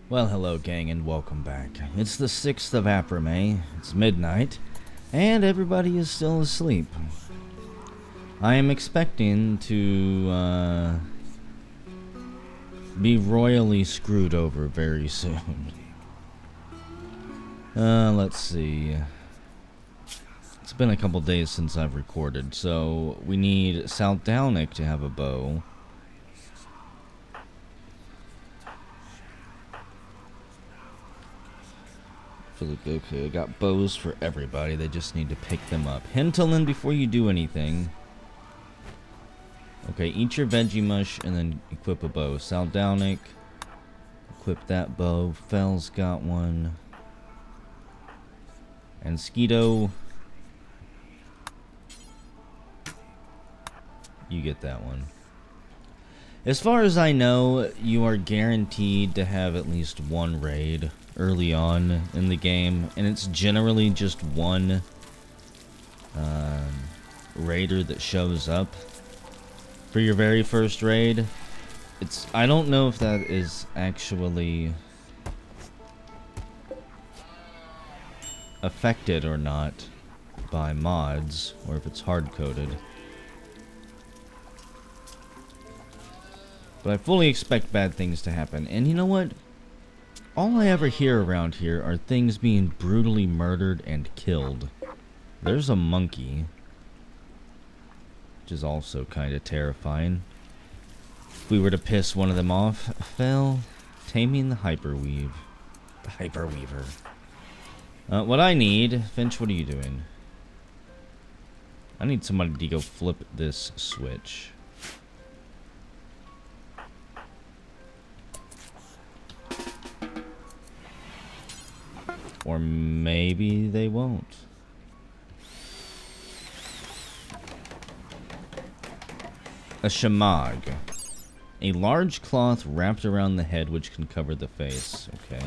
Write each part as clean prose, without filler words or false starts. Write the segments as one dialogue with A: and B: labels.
A: Well, hello, gang, and welcome back. It's the 6th of April, May. It's midnight, and everybody is still asleep. I am expecting to be royally screwed over very soon. Let's see. It's been a couple days since I've recorded, so we need Saldownik to have a bow. Okay, I got bows for everybody. They just need to pick them up. Hinterland, before you do anything. Okay, eat your veggie mush and then equip a bow. Saldownik, equip that bow. Fell's got one. And Skeeto, you get that one. As far as I know, you are guaranteed to have at least one raid early on in the game, and it's generally just one raider that shows up for your very first raid. I don't know if that is actually affected or not by mods, or if it's hard-coded. But I fully expect bad things to happen. And you know what? All I ever hear around here are things being brutally murdered and killed. There's a monkey, which is also kind of terrifying. If we were to piss one of them off, fell taming the hyperweave. The hyperweaver. What I need, Finch, what are you doing? I need somebody to go flip this switch. Or maybe they won't. A shamag. A large cloth wrapped around the head which can cover the face. Okay.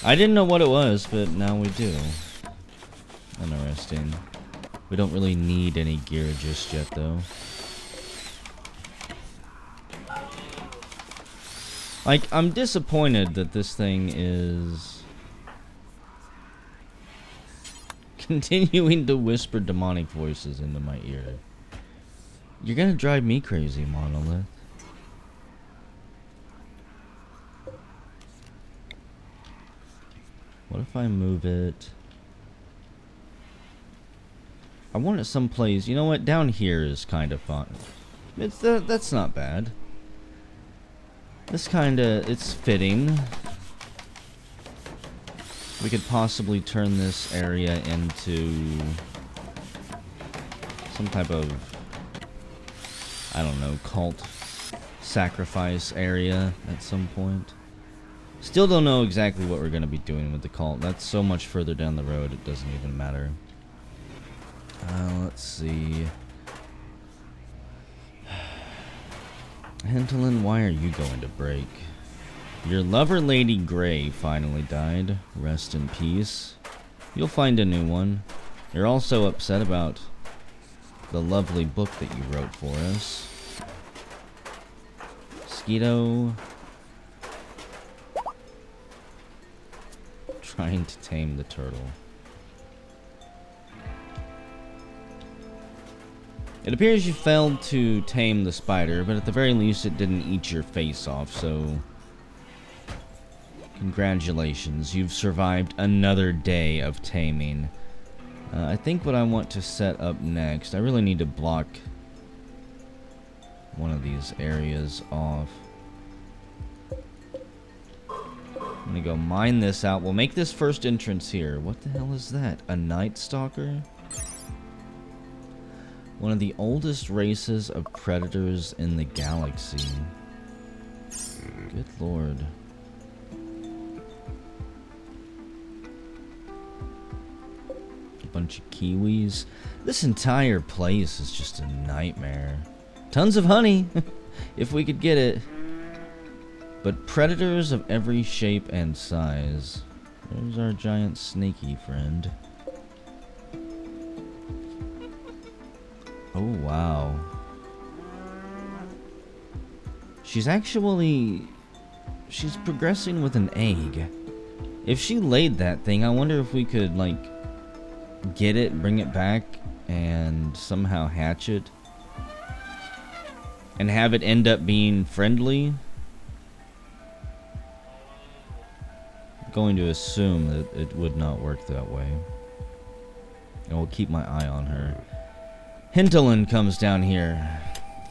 A: I didn't know what it was, but now we do. Interesting. We don't really need any gear just yet, though. Like, I'm disappointed that this thing is continuing to whisper demonic voices into my ear. You're gonna drive me crazy, Monolith. What if I move it? I want it someplace. You know what? Down here is kind of fun. That's not bad. It's fitting. We could possibly turn this area into some type of, I don't know, cult sacrifice area at some point. Still don't know exactly what we're going to be doing with the cult. That's so much further down the road, it doesn't even matter. Let's see. Hinterland, why are you going to break? Your lover, Lady Grey, finally died. Rest in peace. You'll find a new one. You're also upset about the lovely book that you wrote for us. Skeeto. Trying to tame the turtle. It appears you failed to tame the spider, but at the very least it didn't eat your face off, so congratulations, you've survived another day of taming. I think what I want to set up next, I really need to block one of these areas off. I'm gonna go mine this out. We'll make this first entrance here. What the hell is that? A Night Stalker? One of the oldest races of predators in the galaxy. Good lord. A bunch of kiwis. This entire place is just a nightmare. Tons of honey, if we could get it. But predators of every shape and size. There's our giant snaky friend. Oh, wow. She's actually she's progressing with an egg. If she laid that thing, I wonder if we could, like, get it, bring it back, and somehow hatch it. And have it end up being friendly. I'm going to assume that it would not work that way. I will keep my eye on her. Hinterland comes down here.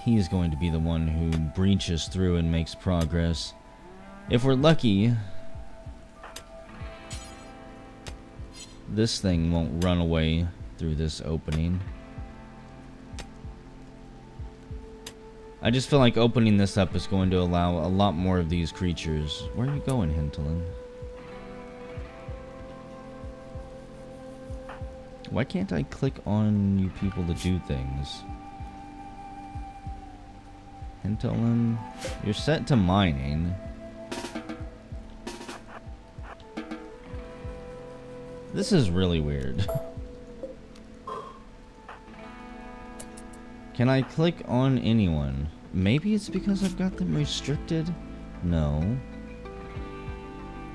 A: He is going to be the one who breaches through and makes progress. If we're lucky, this thing won't run away through this opening. I just feel like opening this up is going to allow a lot more of these creatures. Where are you going, Hinterland? Why can't I click on you people to do things? Hinterland, you're set to mining. This is really weird. Can I click on anyone? Maybe it's because I've got them restricted? No.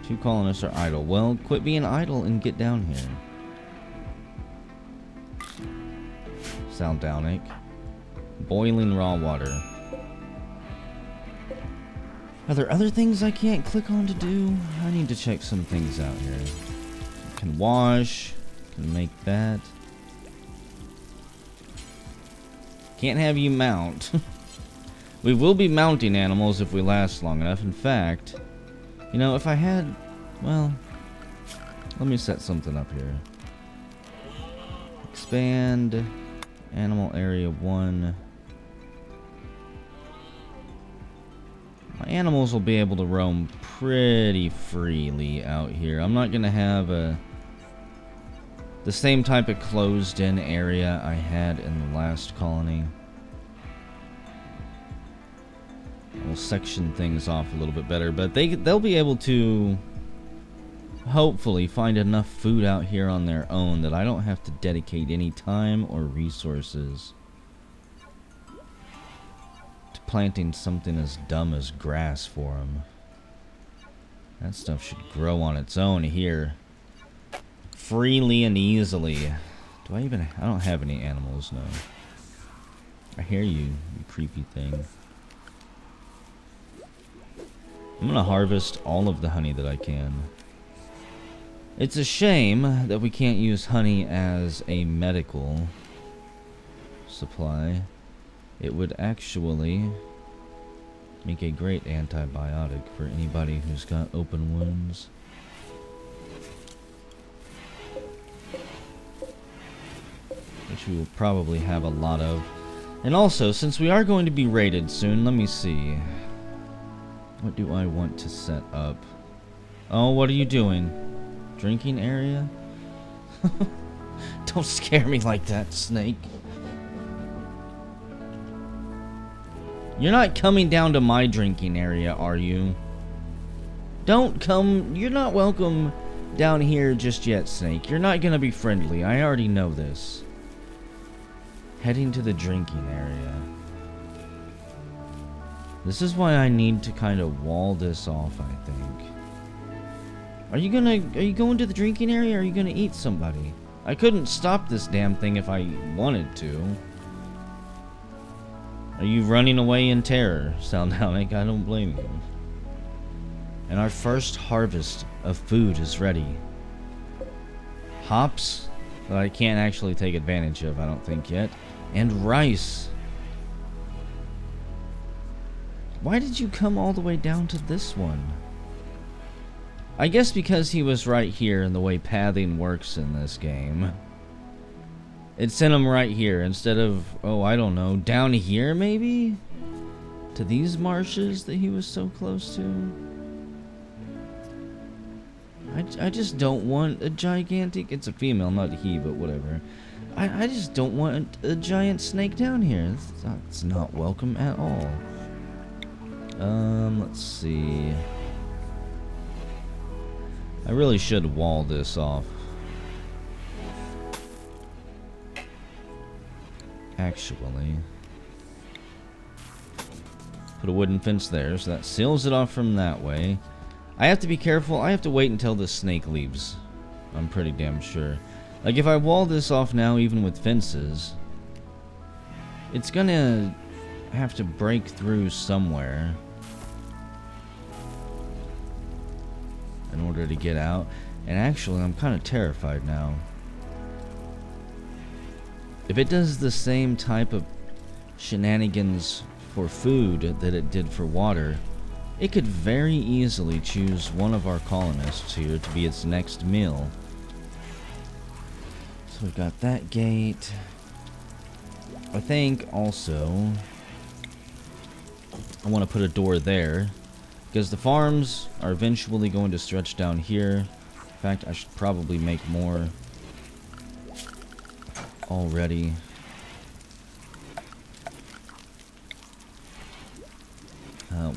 A: 2 colonists are idle. Well, quit being idle and get down here. Saldownic. Boiling raw water. Are there other things I can't click on to do? I need to check some things out here. Can wash. Can make that. Can't have you mount. We will be mounting animals if we last long enough. In fact, you know, if I had... Well, let me set something up here. Expand animal area 1. My animals will be able to roam pretty freely out here. I'm not going to have the same type of closed-in area I had in the last colony. We'll section things off a little bit better, but they'll be able to hopefully find enough food out here on their own that I don't have to dedicate any time or resources to planting something as dumb as grass for them. That stuff should grow on its own here. Freely and easily. I don't have any animals, no. I hear you, you creepy thing. I'm gonna harvest all of the honey that I can. It's a shame that we can't use honey as a medical supply. It would actually make a great antibiotic for anybody who's got open wounds. Which we will probably have a lot of. And also, since we are going to be raided soon, let me see. What do I want to set up? Oh, what are you doing? Drinking area? Don't scare me like that, snake. You're not coming down to my drinking area, are you? Don't come. You're not welcome down here just yet, snake. You're not gonna be friendly. I already know this. Heading to the drinking area. This is why I need to kind of wall this off, I think. Are you going to the drinking area, or are you gonna eat somebody? I couldn't stop this damn thing if I wanted to. Are you running away in terror, Saldownic? I don't blame you. And our first harvest of food is ready. Hops that I can't actually take advantage of, I don't think yet. And rice. Why did you come all the way down to this one? I guess because he was right here in the way pathing works in this game. It sent him right here instead of, oh, I don't know, down here maybe? To these marshes that he was so close to? I just don't want a gigantic... It's a female, not a he, but whatever. I just don't want a giant snake down here. It's not welcome at all. Let's see. I really should wall this off. Actually. Put a wooden fence there, so that seals it off from that way. I have to be careful. I have to wait until the snake leaves. I'm pretty damn sure. Like, if I wall this off now, even with fences, it's gonna have to break through somewhere in order to get out. And actually, I'm kind of terrified now. If it does the same type of shenanigans for food that it did for water, it could very easily choose one of our colonists here to be its next meal. So we've got that gate. I think also I want to put a door there, because the farms are eventually going to stretch down here. In fact, I should probably make more already.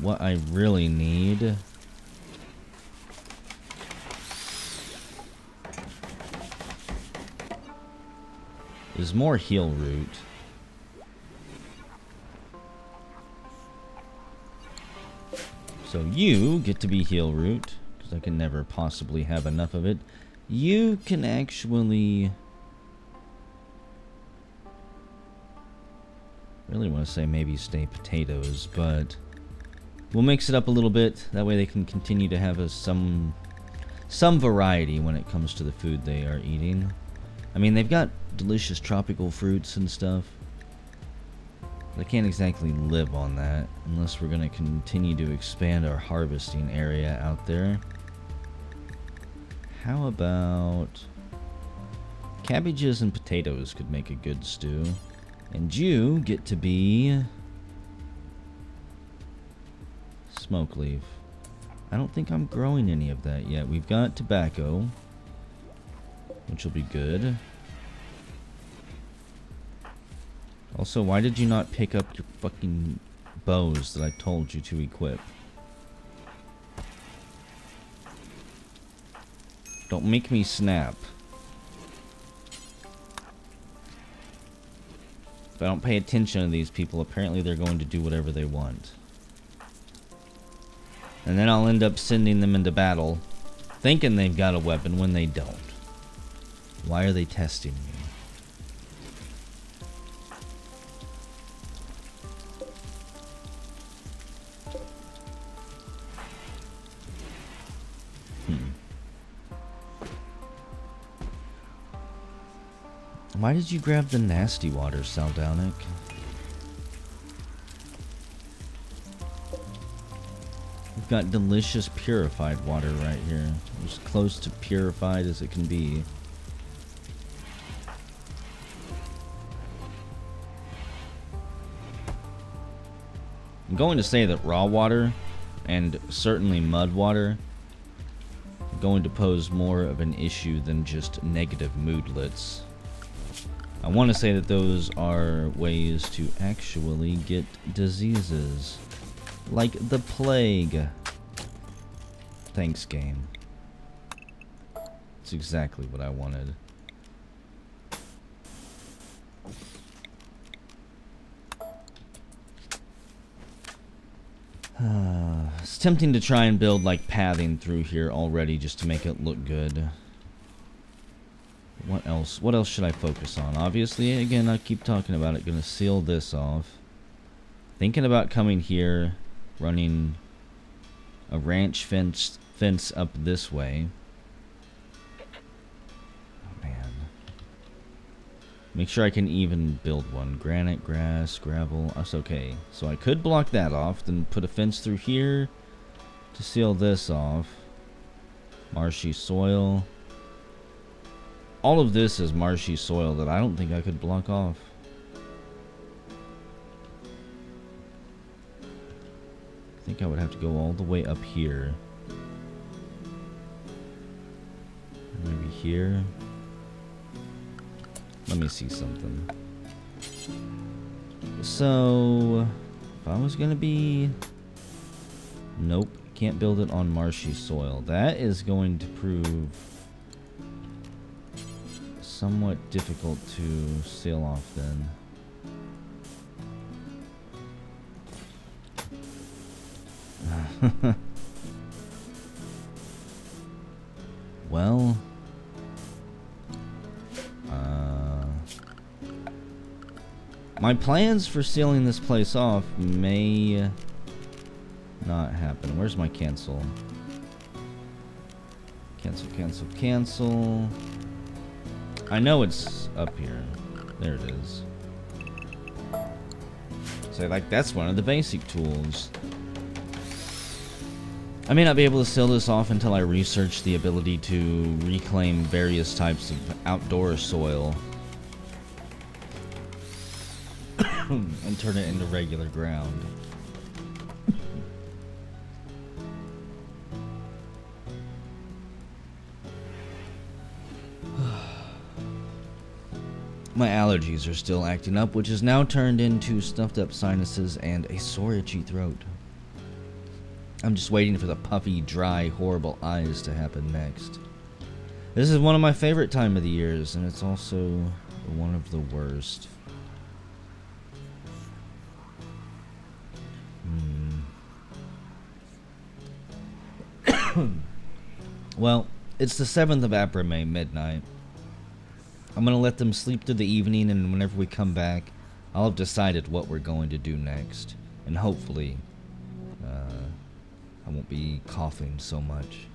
A: What I really need is more heal root. So you get to be heal root, because I can never possibly have enough of it. You can actually... really want to say maybe stay potatoes, but we'll mix it up a little bit. That way they can continue to have some variety when it comes to the food they are eating. I mean, they've got delicious tropical fruits and stuff. They can't exactly live on that unless we're going to continue to expand our harvesting area out there. How about cabbages and potatoes could make a good stew. And you get to be smoke leaf. I don't think I'm growing any of that yet. We've got tobacco, which will be good. Also, why did you not pick up your fucking bows that I told you to equip? Don't make me snap. If I don't pay attention to these people, apparently they're going to do whatever they want. And then I'll end up sending them into battle, thinking they've got a weapon when they don't. Why are they testing me? Why did you grab the nasty water, Saldownik? We've got delicious purified water right here. As close to purified as it can be. I'm going to say that raw water, and certainly mud water, are going to pose more of an issue than just negative moodlets. I want to say that those are ways to actually get diseases. Like the plague. Thanks, game. It's exactly what I wanted. It's tempting to try and build like pathing through here already just to make it look good. What else? What else should I focus on? Obviously, again, I keep talking about it. Gonna seal this off. Thinking about coming here, running a ranch fence up this way. Oh man. Make sure I can even build one. Granite, grass, gravel. That's okay. So I could block that off, then put a fence through here to seal this off. Marshy soil. All of this is marshy soil that I don't think I could block off. I think I would have to go all the way up here. Maybe here. Let me see something. So, if I was gonna be... Nope, can't build it on marshy soil. That is going to prove somewhat difficult to seal off then. Well, my plans for sealing this place off may not happen. Where's my cancel? Cancel, cancel, cancel. I know it's up here. There it is. So, like, that's one of the basic tools. I may not be able to seal this off until I research the ability to reclaim various types of outdoor soil and turn it into regular ground. My allergies are still acting up, which has now turned into stuffed up sinuses and a sore itchy throat. I'm just waiting for the puffy, dry, horrible eyes to happen next. This is one of my favorite time of the years, and it's also one of the worst. Well, it's the 7th of April, midnight. I'm going to let them sleep through the evening, and whenever we come back, I'll have decided what we're going to do next. And hopefully, I won't be coughing so much.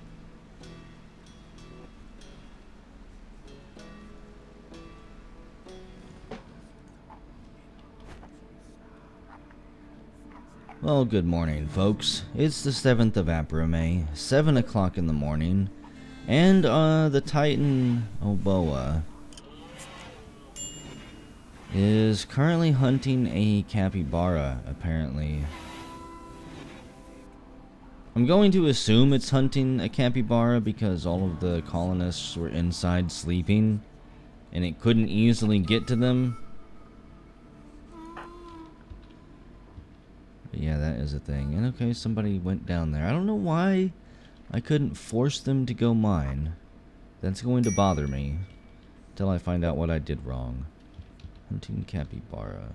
A: Well, good morning, folks. It's the 7th of April, 7 o'clock in the morning, and the Titan Oboa is currently hunting a capybara, apparently. I'm going to assume it's hunting a capybara because all of the colonists were inside sleeping, and it couldn't easily get to them. But yeah, that is a thing. And okay, somebody went down there. I don't know why I couldn't force them to go mine. That's going to bother me until I find out what I did wrong. Hunting capybara.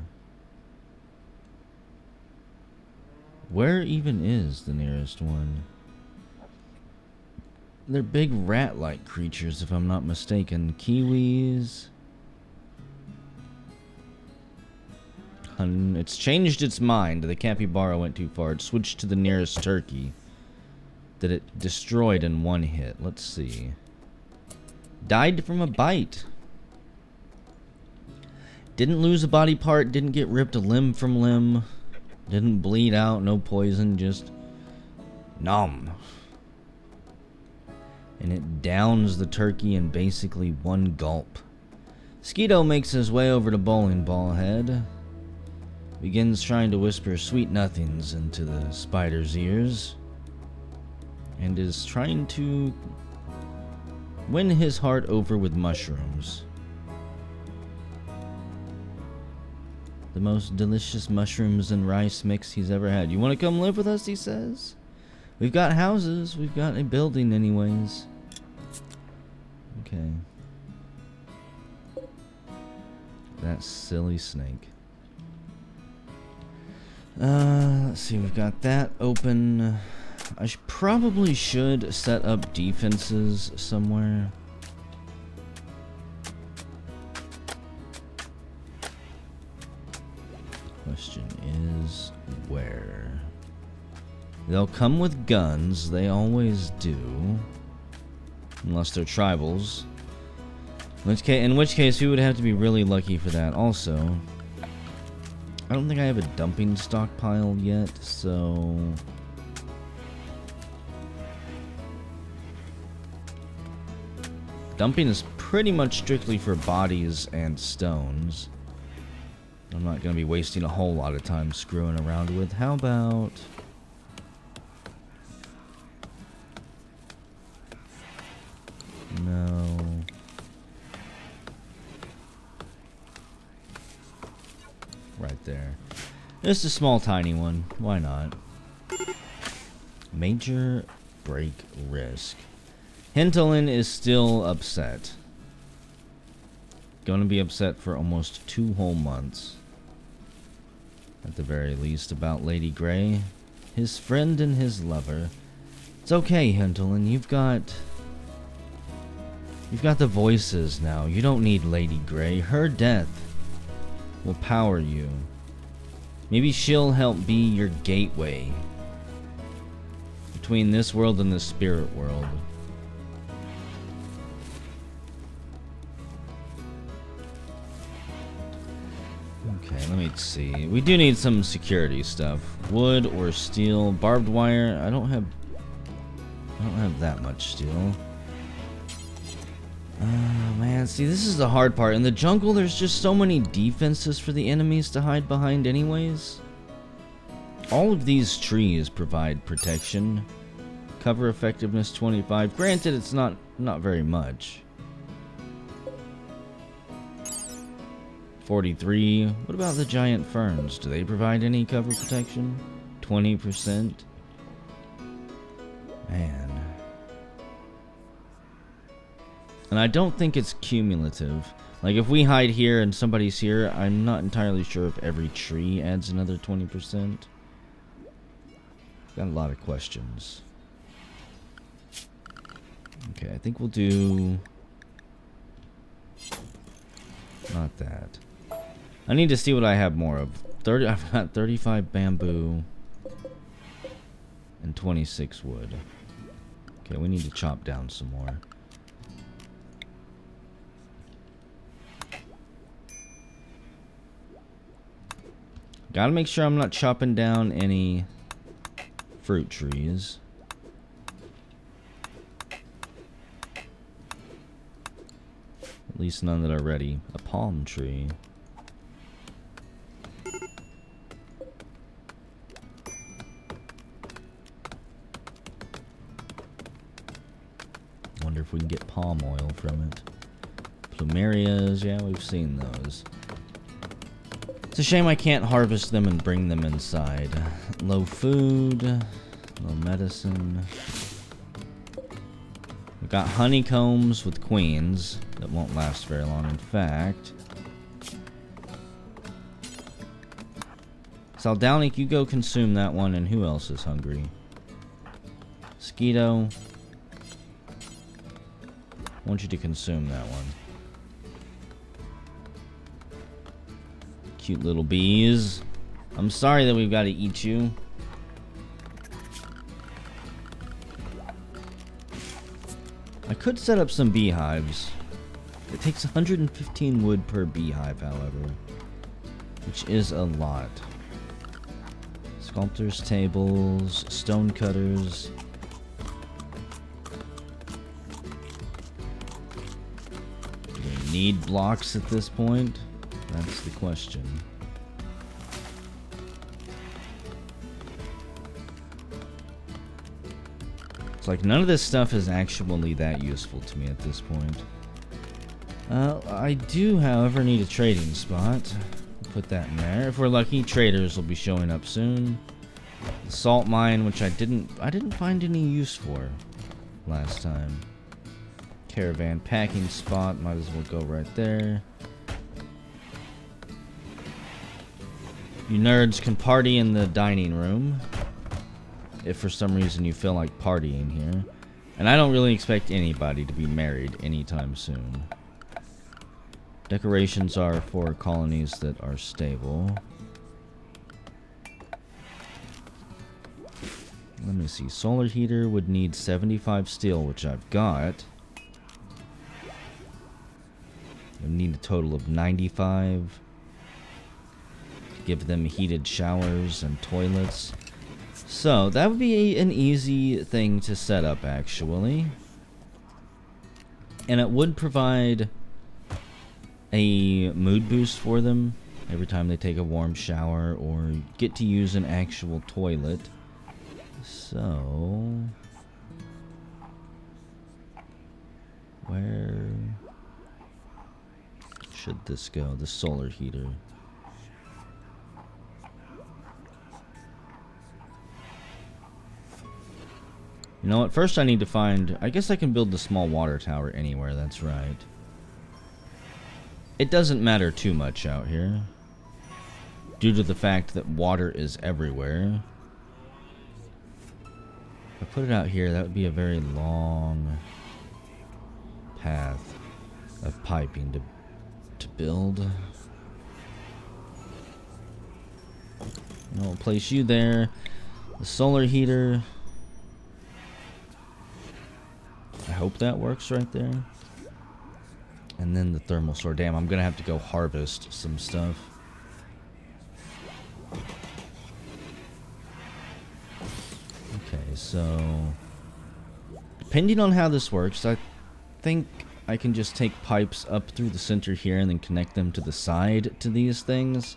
A: Where even is the nearest one? They're big rat-like creatures, if I'm not mistaken. Kiwis. It's changed its mind. The capybara went too far. It switched to the nearest turkey that it destroyed in one hit. Let's see. Died from a bite. Didn't lose a body part. Didn't get ripped a limb from limb. Didn't bleed out. No poison. Just numb. And it downs the turkey in basically one gulp. Skeeto makes his way over to Bowling Ball Head. Begins trying to whisper sweet nothings into the spider's ears. And is trying to win his heart over with mushrooms. The most delicious mushrooms and rice mix he's ever had. You want to come live with us, he says? We've got houses. We've got a building anyways. Okay. That silly snake. Let's see, we've got that open. I probably should set up defenses somewhere. Question is, where? They'll come with guns, they always do. Unless they're tribals. In which case, we would have to be really lucky for that. Also, I don't think I have a dumping stockpile yet, so... Dumping is pretty much strictly for bodies and stones. I'm not going to be wasting a whole lot of time screwing around with. How about... No... Right there. Just a small, tiny one. Why not? Major break risk. Hintolin is still upset. Going to be upset for almost 2 whole months. At the very least, about Lady Grey. His friend and his lover. It's okay, Hintelin. You've got the voices now. You don't need Lady Grey. Her death will power you. Maybe she'll help be your gateway between this world and the spirit world. Okay, let me see. We do need some security stuff. Wood or steel, barbed wire. I don't have that much steel. Man, see, this is the hard part. In the jungle, there's just so many defenses for the enemies to hide behind anyways. All of these trees provide protection. Cover effectiveness 25. Granted, it's not very much. 43. What about the giant ferns? Do they provide any cover protection? 20%. Man. And I don't think it's cumulative. Like, if we hide here and somebody's here, I'm not entirely sure if every tree adds another 20%. Got a lot of questions. Okay, I think we'll do... not that. I need to see what I have more of. I've got 35 bamboo and 26 wood. Okay, we need to chop down some more. Gotta make sure I'm not chopping down any fruit trees. At least none that are ready. A palm tree. Wonder if we can get palm oil from it. Plumerias, yeah, we've seen those. It's a shame I can't harvest them and bring them inside. Low food, low medicine. We've got honeycombs with queens that won't last very long, in fact. Saldownik, you go consume that one, and who else is hungry? Mosquito. I want you to consume that one. Cute little bees. I'm sorry that we've got to eat you. I could set up some beehives. It takes 115 wood per beehive, however, which is a lot. Sculptors' tables, stone cutters. Do we need blocks at this point? That's the question. It's like none of this stuff is actually that useful to me at this point. I do, however, need a trading spot. Put that in there. If we're lucky, traders will be showing up soon. The salt mine, which I didn't find any use for last time. Caravan packing spot, might as well go right there. You nerds can party in the dining room if for some reason you feel like partying here. And I don't really expect anybody to be married anytime soon. Decorations are for colonies that are stable. Let me see. Solar heater would need 75 steel, which I've got. I need a total of 95. Give them heated showers and toilets. So, that would be an easy thing to set up, actually. And it would provide a mood boost for them every time they take a warm shower or get to use an actual toilet. So, where should this go? The solar heater. You know what? First I need to find... I guess I can build the small water tower anywhere, that's right. It doesn't matter too much out here, due to the fact that water is everywhere. If I put it out here, that would be a very long path of piping to build. And I'll place you there. The solar heater. I hope that works right there. And then the thermal store. Damn, I'm gonna have to go harvest some stuff. Okay, so depending on how this works, I think I can just take pipes up through the center here and then connect them to the side to these things.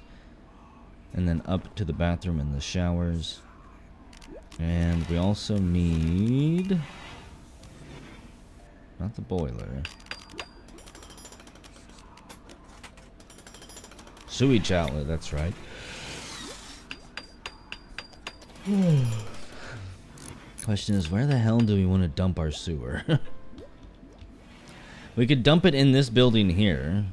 A: And then up to the bathroom and the showers. And we also need... not the boiler. Sewage outlet, that's right. Question is, where the hell do we want to dump our sewer? We could dump it in this building here.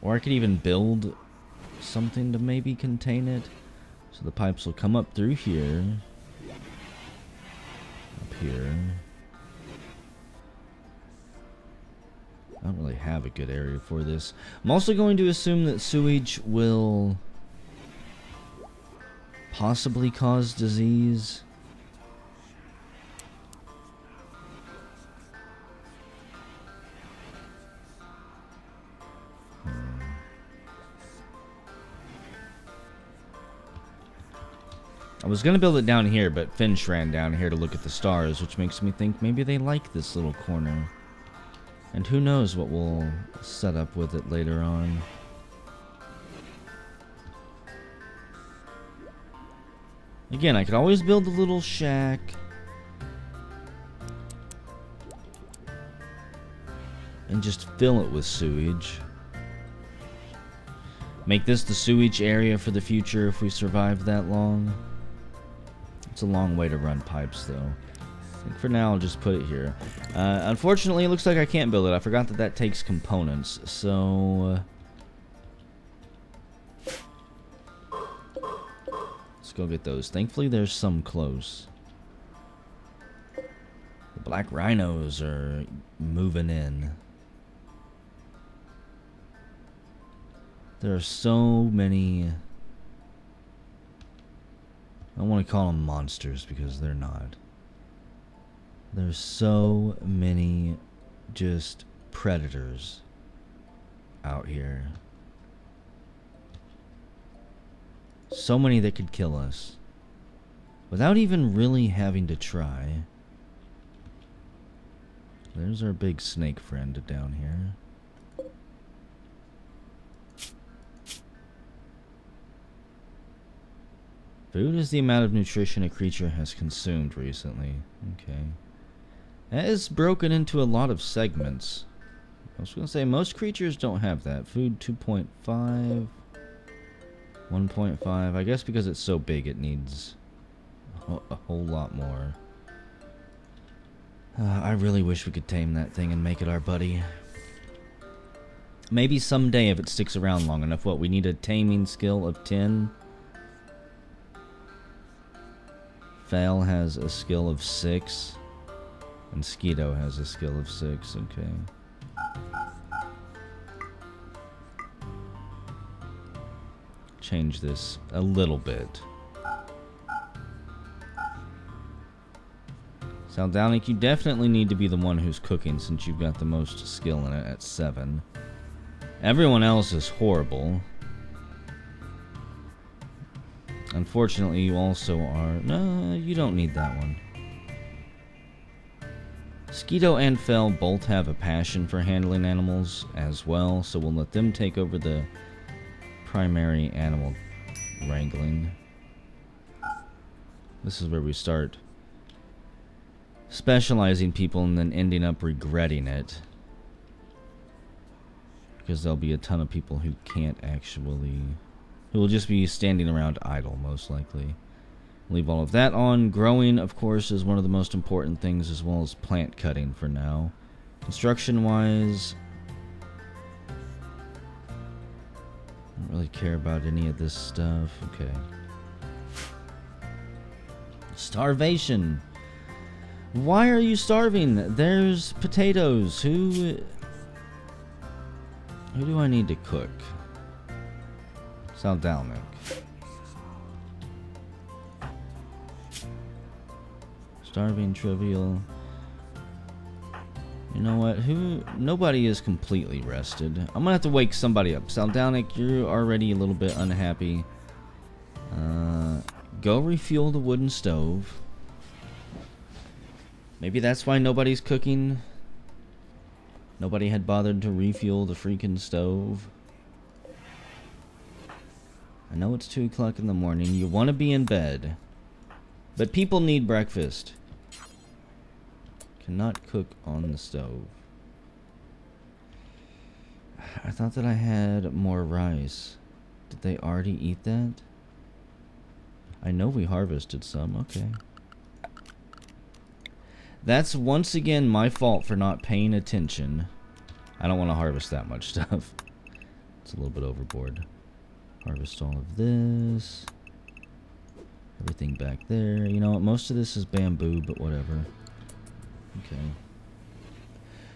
A: Or I could even build something to maybe contain it. So the pipes will come up through here. Up here. I don't really have a good area for this. I'm also going to assume that sewage will possibly cause disease. I was going to build it down here, but Finch ran down here to look at the stars, which makes me think maybe they like this little corner. And who knows what we'll set up with it later on. Again, I could always build a little shack. And just fill it with sewage. Make this the sewage area for the future if we survive that long. It's a long way to run pipes, though. I think for now, I'll just put it here. Unfortunately, it looks like I can't build it. I forgot that that takes components, so... let's go get those. Thankfully, there's some close. The black rhinos are moving in. There are so many... I don't want to call them monsters because they're not. There's so many just predators out here. So many that could kill us without even really having to try. There's our big snake friend down here. Food is the amount of nutrition a creature has consumed recently. Okay. That is broken into a lot of segments. I was going to say, most creatures don't have that. Food 2.5, 1.5. I guess because it's so big, it needs a whole lot more. I really wish we could tame that thing and make it our buddy. Maybe someday if it sticks around long enough. What, we need a taming skill of 10? Fail has a skill of 6. And Skeeto has a skill of 6, okay. Change this a little bit. Saldownik, you definitely need to be the one who's cooking since you've got the most skill in it at 7. Everyone else is horrible. Unfortunately, you also are... no, you don't need that one. Skeeto and Fel both have a passion for handling animals as well, so we'll let them take over the primary animal wrangling. This is where we start specializing people and then ending up regretting it. Because there'll be a ton of people who can't actually... who will just be standing around idle, most likely. Leave all of that on. Growing, of course, is one of the most important things, as well as plant cutting for now. Construction-wise, I don't really care about any of this stuff. Okay. Starvation. Why are you starving? There's potatoes. Who do I need to cook? Saldalnic. Starving, trivial. You know what? Nobody is completely rested. I'm gonna have to wake somebody up. Saldalnic, you're already a little bit unhappy. Go refuel the wooden stove. Maybe that's why nobody's cooking. Nobody had bothered to refuel the freaking stove. I know it's 2 o'clock in the morning. You want to be in bed. But people need breakfast. Cannot cook on the stove. I thought that I had more rice. Did they already eat that? I know we harvested some. Okay. That's once again my fault for not paying attention. I don't want to harvest that much stuff. It's a little bit overboard. Harvest all of this. Everything back there. You know what? Most of this is bamboo, but whatever. Okay.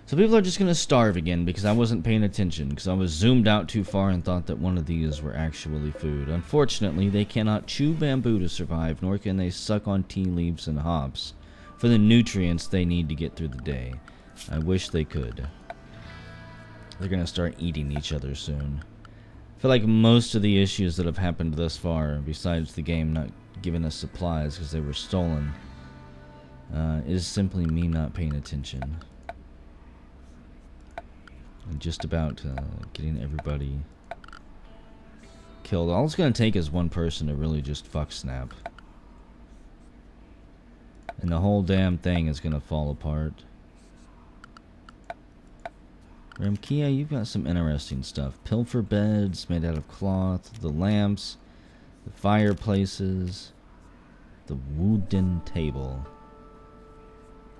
A: So people are just going to starve again because I wasn't paying attention. Because I was zoomed out too far and thought that one of these were actually food. Unfortunately, they cannot chew bamboo to survive, nor can they suck on tea leaves and hops for the nutrients they need to get through the day. I wish they could. They're going to start eating each other soon. I feel like most of the issues that have happened thus far, besides the game not giving us supplies because they were stolen, is simply me not paying attention. And just about getting everybody killed. All it's going to take is one person to really just fuck snap. And the whole damn thing is going to fall apart. Remkia, you've got some interesting stuff. Pilfer beds made out of cloth. The lamps. The fireplaces. The wooden table.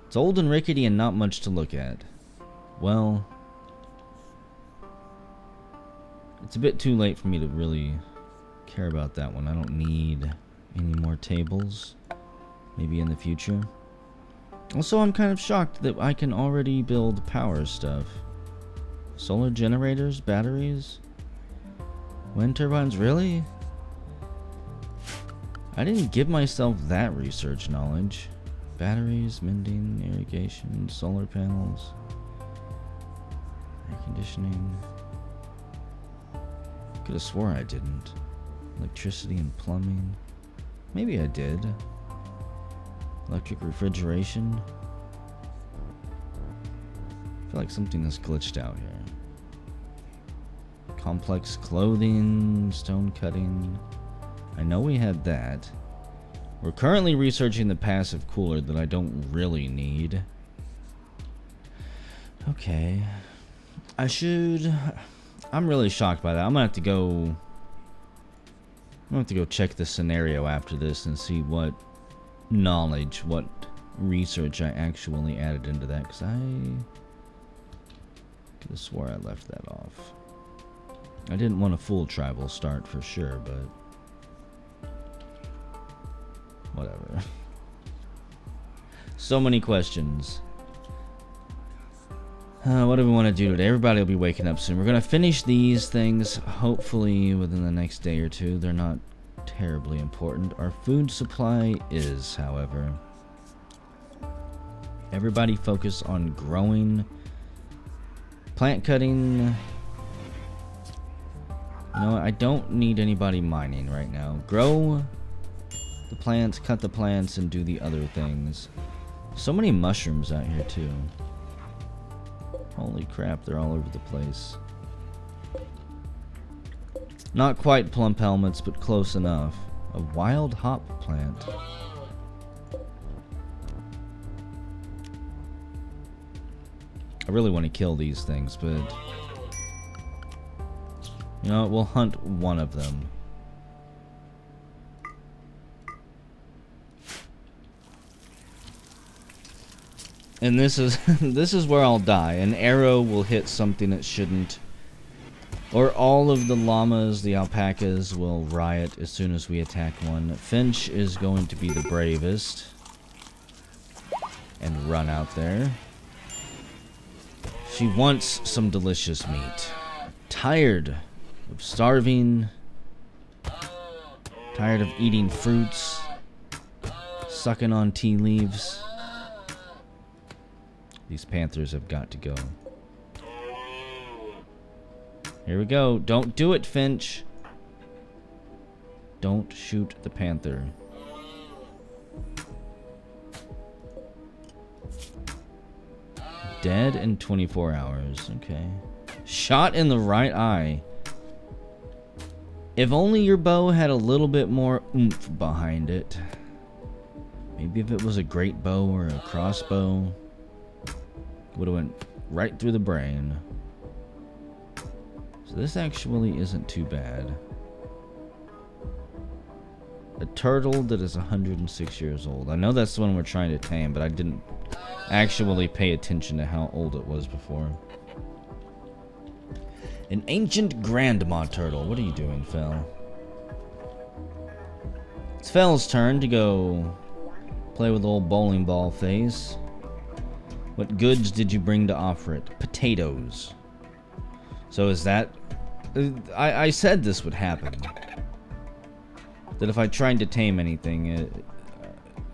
A: It's old and rickety and not much to look at. Well, it's a bit too late for me to really care about that one. I don't need any more tables. Maybe in the future. Also, I'm kind of shocked that I can already build power stuff. Solar generators, batteries, wind turbines, really? I didn't give myself that research knowledge. Batteries, mending, irrigation, solar panels, air conditioning. Could have swore I didn't. Electricity and plumbing. Maybe I did. Electric refrigeration. I feel like something has glitched out here. Complex clothing, stone cutting. I know we had that. We're currently researching the passive cooler that I don't really need. Okay. I'm really shocked by that. I'm gonna have to go check the scenario after this and see what knowledge, what research I actually added into that, because I could have swore I left that off. I didn't want a full tribal start for sure, but whatever. So many questions. What do we want to do today? Everybody will be waking up soon. We're going to finish these things, hopefully within the next day or two. They're not terribly important. Our food supply is, however. Everybody focus on growing, plant cutting. You know what? I don't need anybody mining right now. Grow the plants, cut the plants, and do the other things. So many mushrooms out here too. Holy crap, they're all over the place. Not quite plump helmets, but close enough. A wild hop plant. I really want to kill these things, but you know what? We'll hunt one of them. And this is this is where I'll die. An arrow will hit something it shouldn't. Or all of the llamas, the alpacas, will riot as soon as we attack one. Finch is going to be the bravest and run out there. She wants some delicious meat. Tired of starving. Tired of eating fruits. Sucking on tea leaves. These panthers have got to go. Here we go. Don't do it, Finch. Don't shoot the panther. Dead in 24 hours. Okay. Shot in the right eye. If only your bow had a little bit more oomph behind it. Maybe if it was a great bow or a crossbow. Would have went right through the brain. So this actually isn't too bad. A turtle that is 106 years old. I know that's the one we're trying to tame, but I didn't actually pay attention to how old it was before. An ancient grandma turtle. What are you doing, Fel? It's Fel's turn to go play with old bowling ball face. What goods did you bring to offer it? Potatoes. So is that... I said this would happen. That if I tried to tame anything,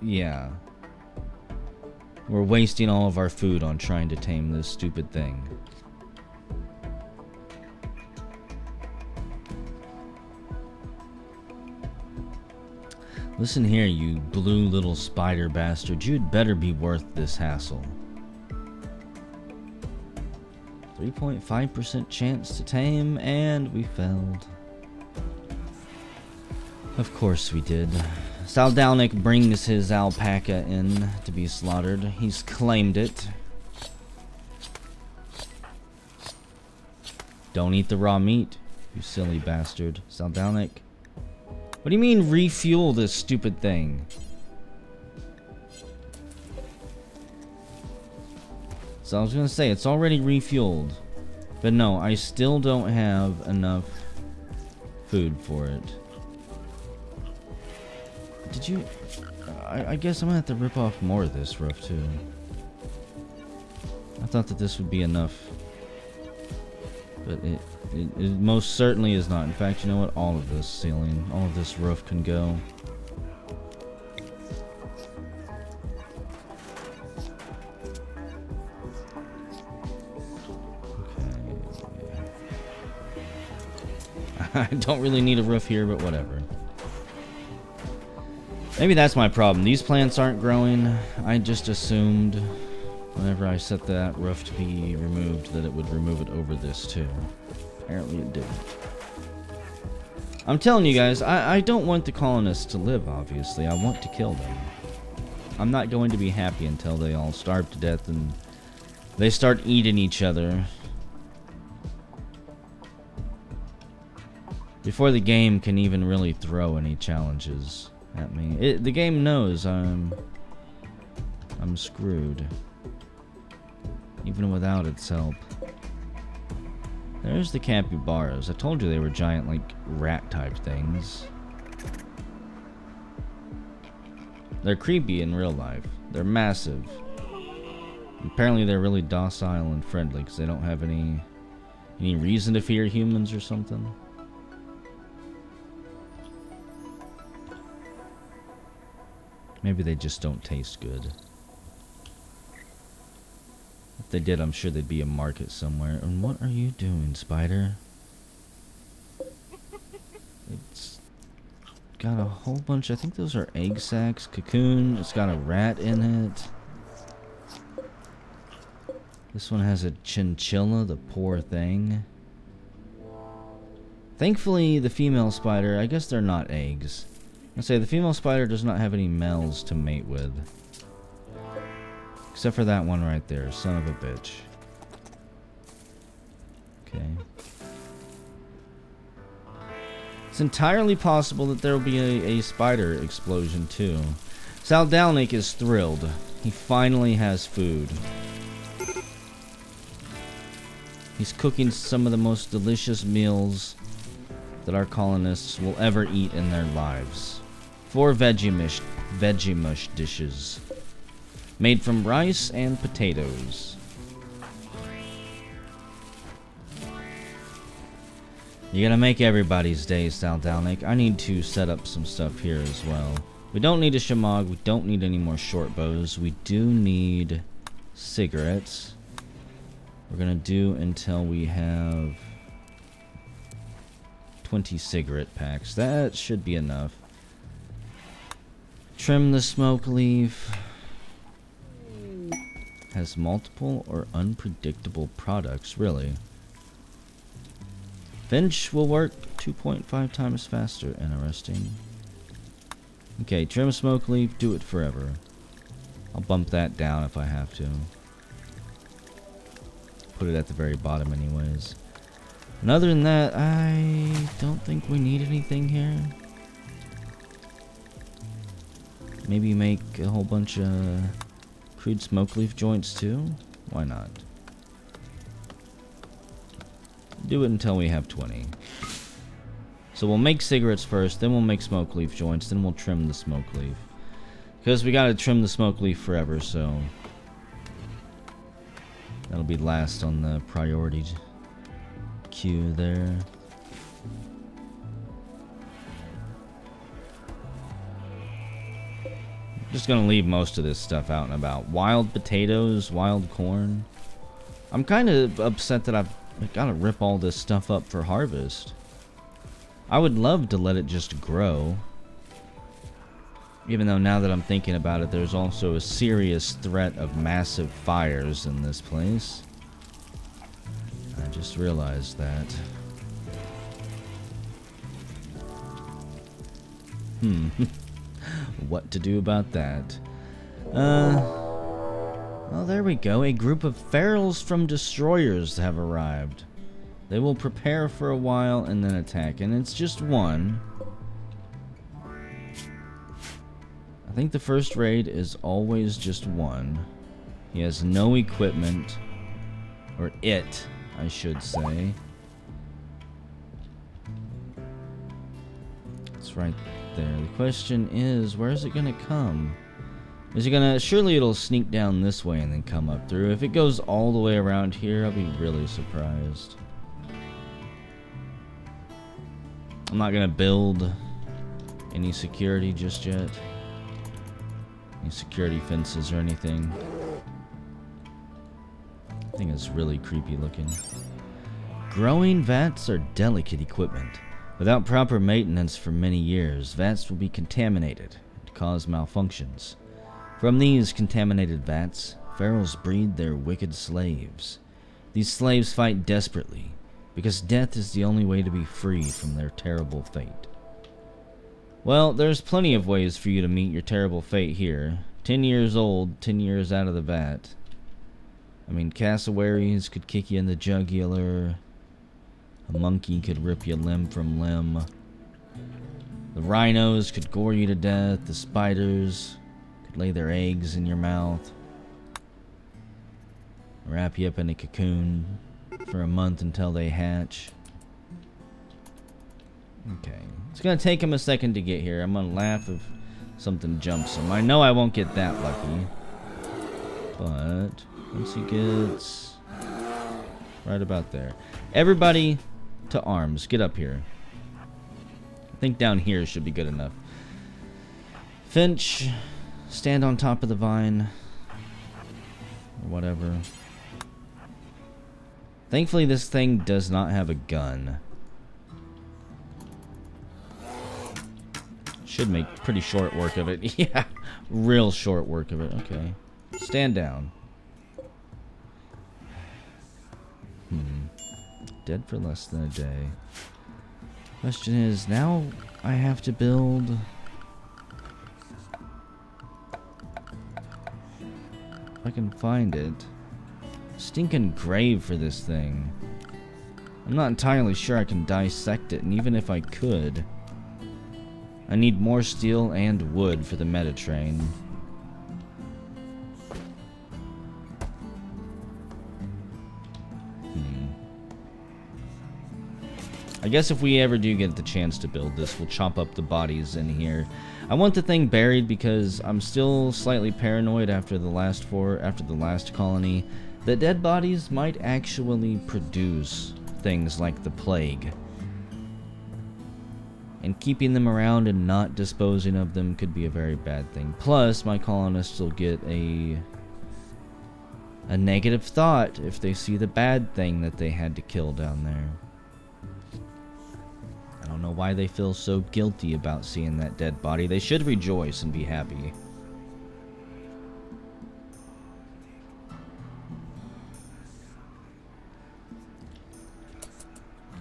A: yeah. We're wasting all of our food on trying to tame this stupid thing. Listen here, you blue little spider bastard. You'd better be worth this hassle. 3.5% chance to tame, and we failed. Of course we did. Saldalnik brings his alpaca in to be slaughtered. He's claimed it. Don't eat the raw meat, you silly bastard. Saldalnik. What do you mean refuel this stupid thing? So I was gonna say, it's already refueled. But no, I still don't have enough food for it. Did you... I guess I'm gonna have to rip off more of this roof too. I thought that this would be enough. But it most certainly is not. In fact, you know what? All of this ceiling, all of this roof can go. I don't really need a roof here, but whatever. Maybe that's my problem. These plants aren't growing. I just assumed whenever I set that roof to be removed that it would remove it over this too. Apparently it didn't. I'm telling you guys, I don't want the colonists to live, obviously. I want to kill them. I'm not going to be happy until they all starve to death and they start eating each other. Before the game can even really throw any challenges at me. The game knows I'm screwed. Even without its help. There's the capybaras. I told you they were giant, like, rat-type things. They're creepy in real life. They're massive. Apparently they're really docile and friendly because they don't have any reason to fear humans or something. Maybe they just don't taste good. If they did, I'm sure there'd be a market somewhere. And what are you doing, spider? It's got a whole bunch. I think those are egg sacs. Cocoon. It's got a rat in it. This one has a chinchilla, the poor thing. Thankfully, the female spider, I guess they're not eggs. I say the female spider does not have any males to mate with. Except for that one right there, son of a bitch. Okay. It's entirely possible that there will be a spider explosion too. Saldalnik is thrilled. He finally has food. He's cooking some of the most delicious meals that our colonists will ever eat in their lives. 4 veggie mush dishes made from rice and potatoes. You gotta make everybody's day, Saldownik. I need to set up some stuff here as well. We don't need a shamog. We don't need any more short bows. We do need cigarettes. We're gonna do until we have 20 cigarette packs. That should be enough. Trim the smoke leaf. Has multiple or unpredictable products, really. Finch will work 2.5 times faster. Interesting. Okay, trim smoke leaf, do it forever. I'll bump that down if I have to. Put it at the very bottom anyways. And other than that, I don't think we need anything here. Maybe make a whole bunch of crude smoke leaf joints too? Why not? Do it until we have 20. So we'll make cigarettes first, then we'll make smoke leaf joints, then we'll trim the smoke leaf. Because we gotta trim the smoke leaf forever, so that'll be last on the priority queue there. Just gonna leave most of this stuff out and about. Wild potatoes, wild corn. I'm kind of upset that I've gotta rip all this stuff up for harvest. I would love to let it just grow. Even though now that I'm thinking about it, there's also a serious threat of massive fires in this place. I just realized that. What to do about that? Well, there we go. A group of ferals from destroyers have arrived. They will prepare for a while and then attack. And it's just one. I think the first raid is always just one. He has no equipment. Or it, I should say. It's right there. The question is, where is it going to come? Is it gonna... Surely it'll sneak down this way and then come up through. If it goes all the way around here, I'll be really surprised. I'm not gonna build any security just yet. Any security fences or anything. I think it's really creepy looking. Growing vats are delicate equipment. Without proper maintenance for many years, vats will be contaminated and cause malfunctions. From these contaminated vats, ferals breed their wicked slaves. These slaves fight desperately, because death is the only way to be free from their terrible fate. Well, there's plenty of ways for you to meet your terrible fate here. 10 years old, 10 years out of the vat. I mean, cassowaries could kick you in the jugular. A monkey could rip you limb from limb. The rhinos could gore you to death. The spiders lay their eggs in your mouth, wrap you up in a cocoon for a month until they hatch. Okay, it's gonna take him a second to get here. I'm gonna laugh if something jumps him. I know I won't get that lucky, but once he gets right about there, everybody to arms. Get up here. I think down here should be good enough. Finch, stand on top of the vine. Or whatever. Thankfully, this thing does not have a gun. Should make pretty short work of it. Yeah, real short work of it. Okay. Stand down. Dead for less than a day. Question is, now I have to build... If I can find it. Stinking grave for this thing. I'm not entirely sure I can dissect it, and even if I could, I need more steel and wood for the meta train. I guess if we ever do get the chance to build this, we'll chop up the bodies in here. I want the thing buried because I'm still slightly paranoid after the last colony, that dead bodies might actually produce things like the plague. And keeping them around and not disposing of them could be a very bad thing. Plus, my colonists will get a negative thought if they see the bad thing that they had to kill down there. I don't know why they feel so guilty about seeing that dead body. They should rejoice and be happy.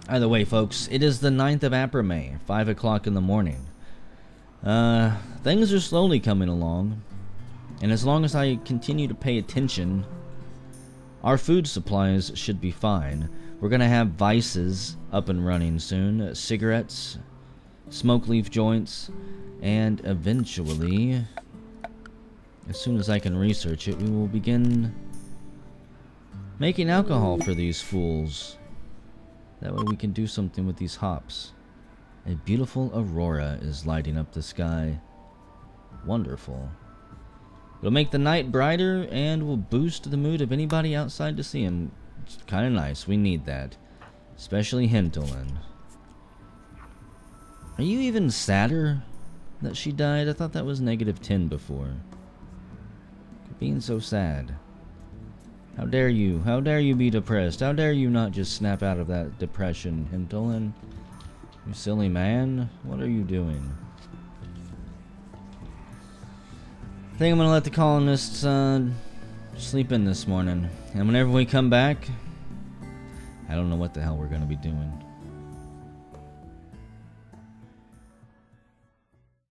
A: Either way, folks, it is the 9th of April, 5 o'clock in the morning. Things are slowly coming along. And as long as I continue to pay attention, our food supplies should be fine. We're going to have vices up and running soon. Cigarettes, smoke leaf joints, and eventually, as soon as I can research it, we will begin making alcohol for these fools. That way we can do something with these hops. A beautiful aurora is lighting up the sky. Wonderful. It'll make the night brighter and will boost the mood of anybody outside to see him. It's kind of nice. We need that. Especially Hintolin. Are you even sadder that she died? I thought that was -10 before. Being so sad. How dare you? How dare you be depressed? How dare you not just snap out of that depression, Hintolin? You silly man. What are you doing? I think I'm gonna let the colonists sleep in this morning. And whenever we come back, I don't know what the hell we're gonna be doing.